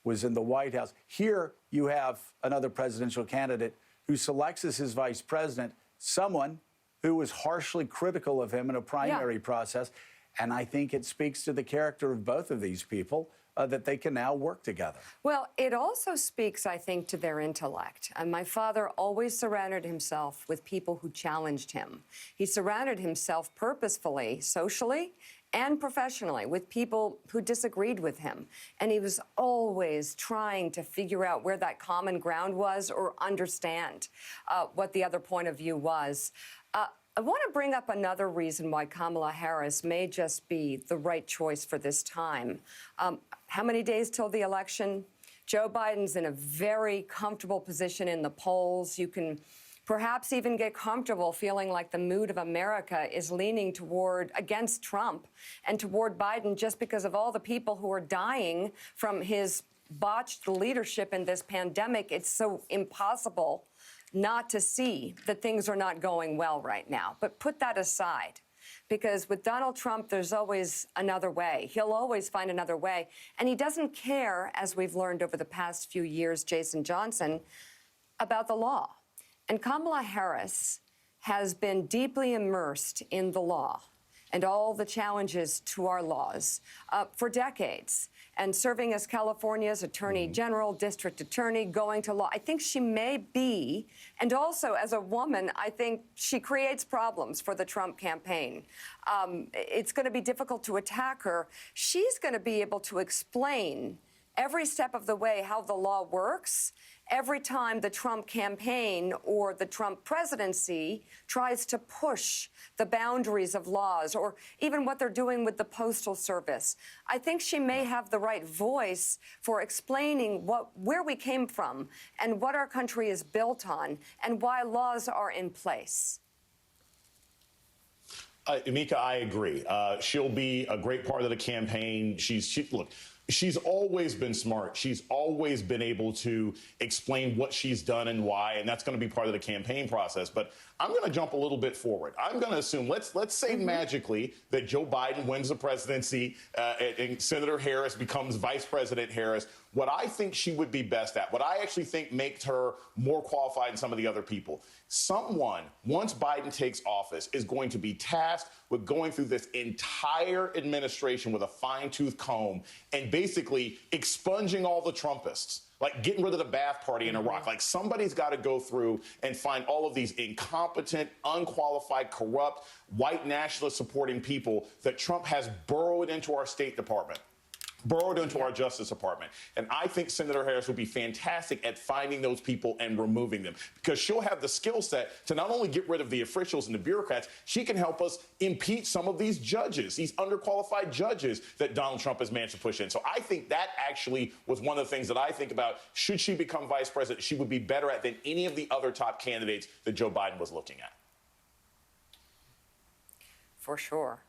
was in the White House. Here you have another presidential candidate who selects as his vice president someone who was harshly critical of him in a primary process. And I think it speaks to the character of both of these people that they can now work together. Well, it also speaks, I think, to their intellect. And my father always surrounded himself with people who challenged him. He surrounded himself purposefully, socially, and professionally with people who disagreed with him. And he was always trying to figure out where that common ground was or understand what the other point of view was. I want to bring up another reason why Kamala Harris may just be the right choice for this time. How many days till the election? Joe Biden's in a very comfortable position in the polls. You can perhaps even get comfortable feeling like the mood of America is leaning against Trump and toward Biden just because of all the people who are dying from his botched leadership in this pandemic. It's so impossible not to see that things are not going well right now. But put that aside, because with Donald Trump, there's always another way. He'll always find another way. And he doesn't care, as we've learned over the past few years, Jason Johnson, about the law. And Kamala Harris has been deeply immersed in the law and all the challenges to our laws for decades, and serving as California's Attorney General, District Attorney, going to law. I think she may be, and also as a woman, I think she creates problems for the Trump campaign. It's going to be difficult to attack her. She's going to be able to explain every step of the way how the law works every time the Trump campaign or the Trump presidency tries to push the boundaries of laws, or even what they're doing with the Postal Service. I think she may have the right voice for explaining where we came from and what our country is built on and why laws are in place. Mica, I agree. She'll be a great part of the campaign. Look, she's always been smart. She's always been able to explain what she's done and why, and that's going to be part of the campaign process. But I'm going to jump a little bit forward. I'm going to assume, let's say magically that Joe Biden wins the presidency and Senator Harris becomes Vice President Harris. What I think she would be best at, what I actually think makes her more qualified than some of the other people, someone, once Biden takes office, is going to be tasked with going through this entire administration with a fine-tooth comb and basically expunging all the Trumpists, like getting rid of the Ba'ath Party in Iraq. Like, somebody's got to go through and find all of these incompetent, unqualified, corrupt, white nationalist supporting people that Trump has burrowed into our State Department, burrowed into our Justice Department. And I think Senator Harris will be fantastic at finding those people and removing them, because she'll have the skill set to not only get rid of the officials and the bureaucrats, she can help us impeach some of these judges, these underqualified judges that Donald Trump has managed to push in. So I think that actually was one of the things that I think about. Should she become vice president, she would be better at than any of the other top candidates that Joe Biden was looking at. For sure.